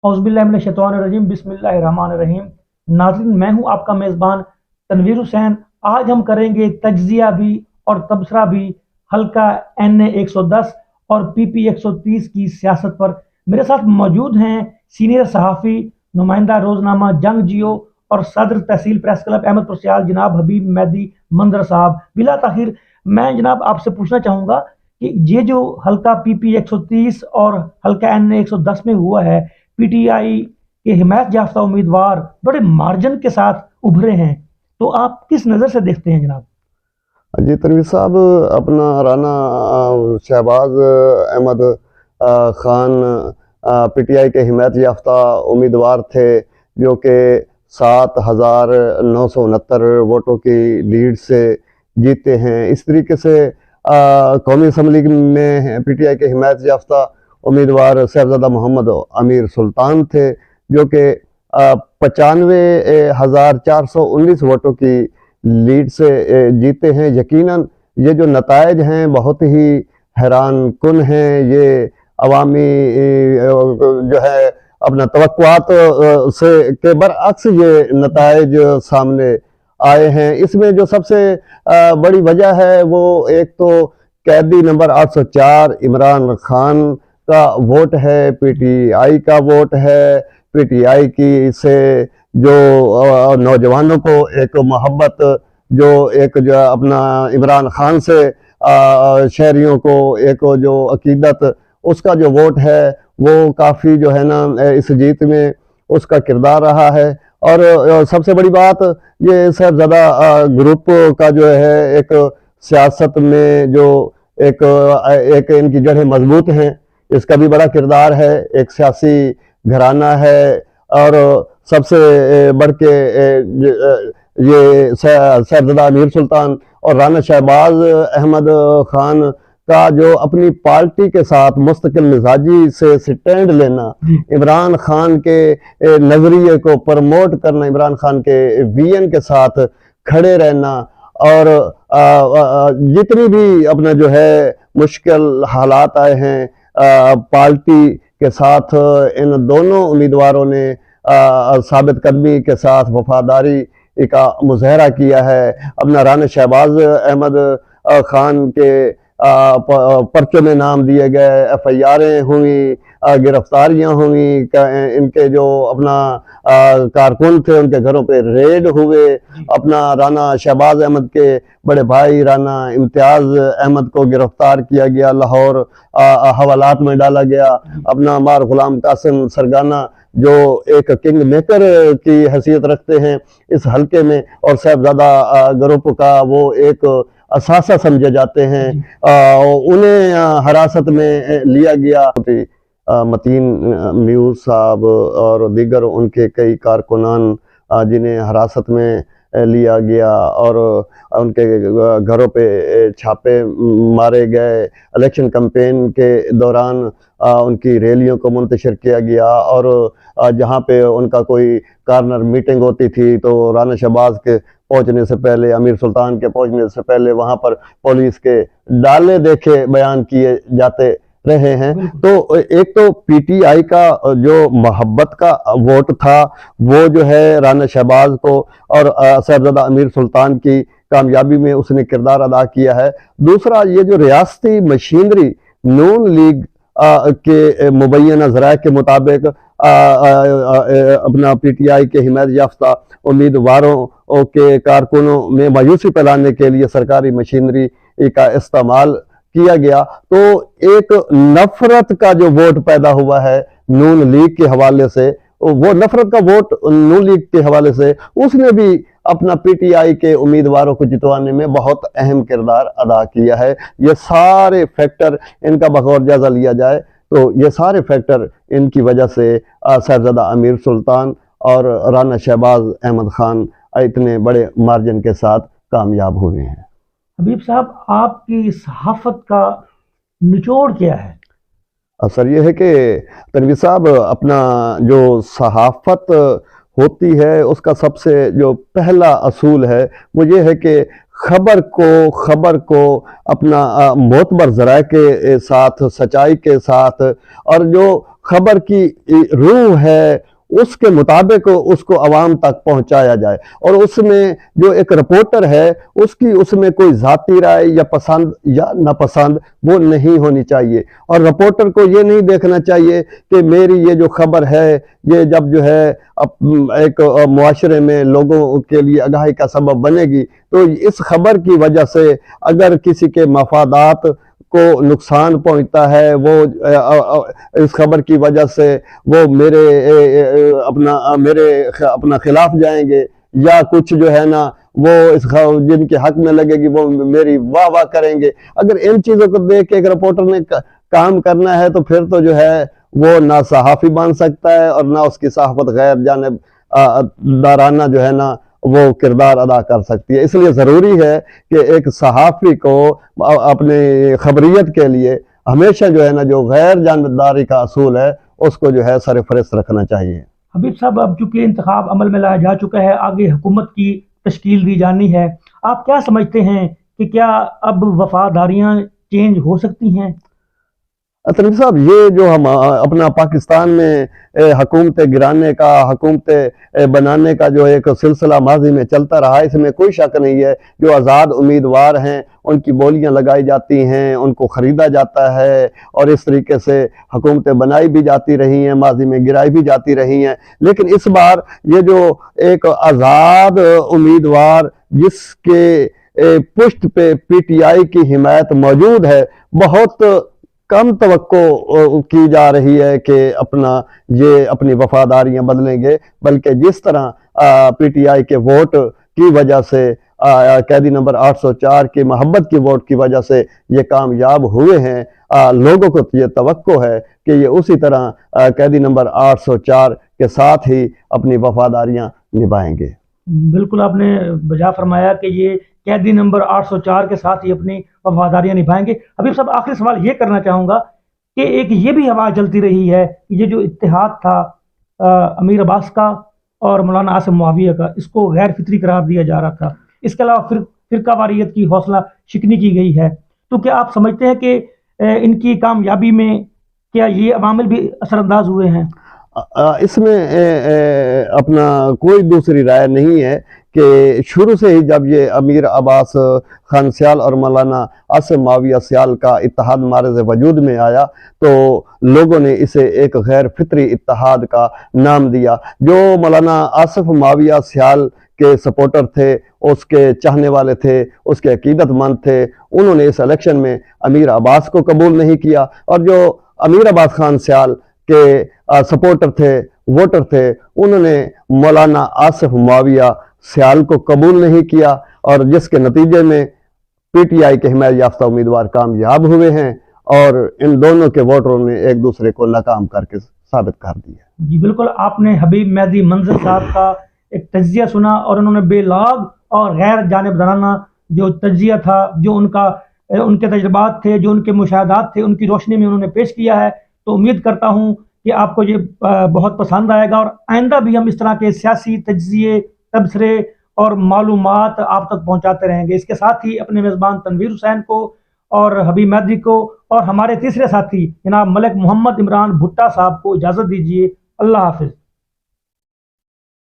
औज़ुबिल्लाहि बिस्मिल्लाहिर्रहमानिर्रहीम। नाज़रीन, मैं हूँ आपका मेज़बान तनवीर हुसैन। आज हम करेंगे तज्ज़िया भी और तबसरा भी हल्का NA 110 और PP 130 की सियासत पर। मेरे साथ मौजूद हैं सीनियर सहाफ़ी, नुमाइंदा रोज़नामा जंग जियो और सदर तहसील प्रेस क्लब अहमदपुर सियाल जनाब हबीब मेहदी मंदर साहब। बिला ताखिर मैं जनाब आपसे पूछना चाहूँगा कि ये जो हल्का PP 130 और हल्का NA 110 में हुआ है, PTI के हिमायत याफ्ता उम्मीदवार बड़े मार्जिन के साथ उभरे हैं, तो आप किस नज़र से देखते हैं जनाब? जी तनवीर साहब, अपना राना शहबाज अहमद खान PTI के हिमायत याफ्ता उम्मीदवार थे, जो कि 7,969 वोटों की लीड से जीते हैं। इस तरीके से कौमी असम्बली में PTI के हिमायत याफ्ता उम्मीदवार साहिबजादा मोहम्मद अमीर सुल्तान थे, जो कि 95,419 वोटों की लीड से जीते हैं। यकीनन ये जो नताइज हैं बहुत ही हैरान कुन हैं। ये अवामी जो है अपना तवक्कुआत से के बरअक्स ये नताइज सामने आए हैं। इसमें जो सबसे बड़ी वजह है वो एक तो कैदी नंबर 804 इमरान खान का वोट है, PTI का वोट है। PTI की से जो नौजवानों को एक मोहब्बत, जो एक जो अपना इमरान खान से शहरियों को एक जो अकीदत, उसका जो वोट है वो काफ़ी जो है ना इस जीत में उसका किरदार रहा है। और सबसे बड़ी बात ये साहिबजादा ग्रुप का जो है एक सियासत में जो एक इनकी जड़ें मजबूत हैं, इसका भी बड़ा किरदार है। एक सियासी घराना है और सबसे बढ़ के ये साहिबजादा अमीर सुल्तान और राना शहबाज अहमद खान का जो अपनी पार्टी के साथ मुस्तकिल मिजाजी से स्टैंड लेना, इमरान खान के नज़रिए को प्रमोट करना, इमरान खान के विजन के साथ खड़े रहना, और जितनी भी अपना जो है मुश्किल हालात आए हैं पार्टी के साथ, इन दोनों उम्मीदवारों ने साबित कदमी के साथ वफादारी का मुज़ाहरा किया है। अपना राना शहबाज अहमद खान के पर्चों में नाम दिए गए, FIR'ें हुई, गिरफ्तारियां हुई, इनके जो अपना कारकुन थे उनके घरों पे रेड हुए। अपना राना शहबाज अहमद के बड़े भाई राना इम्तियाज अहमद को गिरफ्तार किया गया, लाहौर हवालात में डाला गया। अपना मार गुलाम कासिम सरगाना जो एक किंग मेकर की हैसियत रखते हैं इस हलके में, और साहिबजादा ग्रुप का वो एक असासा समझे जाते हैं, उन्हें हिरासत में लिया गया। मतीन म्यूज़ साहब और दीगर उनके कई कारकुनान जिन्हें हिरासत में लिया गया और उनके घरों पे छापे मारे गए। इलेक्शन कैंपेन के दौरान उनकी रैलियों को मुंतशिर किया गया, और जहाँ पे उनका कोई कार्नर मीटिंग होती थी तो राना शहबाज के पहुंचने से पहले, अमीर सुल्तान के पहुंचने से पहले वहां पर पुलिस के डाले देखे बयान किए जाते रहे हैं। तो एक तो PTI का जो मोहब्बत का वोट था वो जो है राना शहबाज को और साहिबजादा अमीर सुल्तान की कामयाबी में उसने किरदार अदा किया है। दूसरा, ये जो रियासती मशीनरी नून लीग के मुबैना ज़राए के मुताबिक अपना PTI के हिमायत याफ्ता उम्मीदवारों के कारकुनों में मायूसी फैलाने के लिए सरकारी मशीनरी का इस्तेमाल किया गया, तो एक नफरत का जो वोट पैदा हुआ है नून लीग के हवाले से, वो नफरत का वोट नून लीग के हवाले से उसने भी अपना PTI के उम्मीदवारों को जितवाने में बहुत अहम किरदार अदा किया है। ये सारे फैक्टर इनका बगौर जायजा लिया जाए तो ये सारे फैक्टर इनकी वजह से साहिबजादा अमीर सुल्तान और राना शहबाज अहमद खान इतने बड़े मार्जिन के साथ कामयाब हुए हैं। हबीब साहब, आपकी सहाफत का निचोड़ क्या है? असर ये है कि तनवीर साहब, अपना जो सहाफत होती है उसका सबसे जो पहला असूल है वो ये है कि खबर को अपना मोतबर ज़राए के साथ, सच्चाई के साथ, और जो خبر کی روح ہے اس کے مطابق اس کو عوام تک پہنچایا جائے، اور اس میں جو ایک رپورٹر ہے اس میں کوئی ذاتی رائے یا پسند یا ناپسند وہ نہیں ہونی چاہیے، اور رپورٹر کو یہ نہیں دیکھنا چاہیے کہ میری یہ جو خبر ہے یہ جب جو ہے ایک معاشرے میں لوگوں کے لیے آگاہی کا سبب بنے گی تو اس خبر کی وجہ سے اگر کسی کے مفادات کو نقصان پہنچتا ہے، وہ اس خبر کی وجہ سے وہ میرے اپنا خلاف جائیں گے، یا کچھ جو ہے نا وہ جن کے حق میں لگے گی وہ میری واہ واہ کریں گے۔ اگر ان چیزوں کو دیکھ کے ایک رپورٹر نے کام کرنا ہے تو پھر تو جو ہے وہ نہ صحافی بن سکتا ہے اور نہ اس کی صحافت غیر جانب دارانہ جو ہے نا وہ کردار ادا کر سکتی ہے۔ اس لیے ضروری ہے کہ ایک صحافی کو اپنی خبریت کے لیے ہمیشہ جو ہے نا جو غیر جانبداری کا اصول ہے اس کو جو ہے سرفہرست رکھنا چاہیے۔ حبیب صاحب، اب چونکہ انتخاب عمل میں لایا جا چکا ہے، آگے حکومت کی تشکیل دی جانی ہے، آپ کیا سمجھتے ہیں کہ کیا اب وفاداریاں چینج ہو سکتی ہیں؟ تنویر صاحب، یہ جو ہم اپنا پاکستان میں حکومت گرانے کا، حکومت بنانے کا جو ایک سلسلہ ماضی میں چلتا رہا، اس میں کوئی شک نہیں ہے۔ جو آزاد امیدوار ہیں ان کی بولیاں لگائی جاتی ہیں، ان کو خریدا جاتا ہے، اور اس طریقے سے حکومتیں بنائی بھی جاتی رہی ہیں، ماضی میں گرائی بھی جاتی رہی ہیں۔ لیکن اس بار یہ جو ایک آزاد امیدوار جس کے پشت پہ پی ٹی آئی کی حمایت موجود ہے، بہت کم توقع کی جا رہی ہے کہ اپنی وفاداریاں بدلیں گے، بلکہ جس طرح پی ٹی آئی کے ووٹ کی وجہ سے، قیدی نمبر 804 کی محبت کی ووٹ کی وجہ سے یہ کامیاب ہوئے ہیں، لوگوں کو یہ توقع ہے کہ یہ اسی طرح قیدی نمبر 804 کے ساتھ ہی اپنی وفاداریاں نبھائیں گے۔ بالکل آپ نے بجا فرمایا کہ یہ قیدی نمبر 804 کے ساتھ ہی اپنی وفاداریاں نبھائیں گے۔ حبیب صاحب، آخری سوال یہ کرنا چاہوں گا کہ ایک یہ بھی ہوا چلتی رہی ہے کہ یہ جو اتحاد تھا امیر عباس کا اور مولانا عاصم معاویہ کا، اس کو غیر فطری قرار دیا جا رہا تھا، اس کے علاوہ فرقہ واریت کی حوصلہ شکنی کی گئی ہے، تو کیا آپ سمجھتے ہیں کہ ان کی کامیابی میں کیا یہ عوامل بھی اثر انداز ہوئے ہیں؟ اس میں اپنا کوئی دوسری رائے نہیں ہے کہ شروع سے ہی جب یہ امیر عباس خان سیال اور مولانا عاصم معاویہ سیال کا اتحاد مارز وجود میں آیا تو لوگوں نے اسے ایک غیر فطری اتحاد کا نام دیا۔ جو مولانا عاصم معاویہ سیال کے سپورٹر تھے، اس کے چاہنے والے تھے، اس کے عقیدت مند تھے، انہوں نے اس الیکشن میں امیر عباس کو قبول نہیں کیا، اور جو امیر عباس خان سیال کے سپورٹر تھے، ووٹر تھے، انہوں نے مولانا عاصم معاویہ سیال کو قبول نہیں کیا، اور جس کے نتیجے میں پی ٹی آئی کے حمایت یافتہ امیدوار کامیاب ہوئے ہیں، اور ان دونوں کے ووٹروں نے ایک دوسرے کو ناکام کر کے ثابت کر دیا۔ جی بالکل، آپ نے حبیب مہدی منظر صاحب کا ایک تجزیہ سنا، اور انہوں نے بے لاگ اور غیر جانبدارانہ جو تجزیہ تھا، جو ان کے تجربات تھے، جو ان کے مشاہدات تھے، ان کی روشنی میں انہوں نے پیش کیا ہے، تو امید کرتا ہوں کہ آپ کو یہ بہت پسند آئے گا، اور آئندہ بھی ہم اس طرح کے سیاسی تجزیے، تبصرے اور معلومات آپ تک پہنچاتے رہیں گے۔ اس کے ساتھ ہی اپنے میزبان تنویر حسین کو اور حبیب مہدی کو اور ہمارے تیسرے ساتھی جناب ملک محمد عمران بھٹا صاحب کو اجازت دیجیے۔ اللہ حافظ۔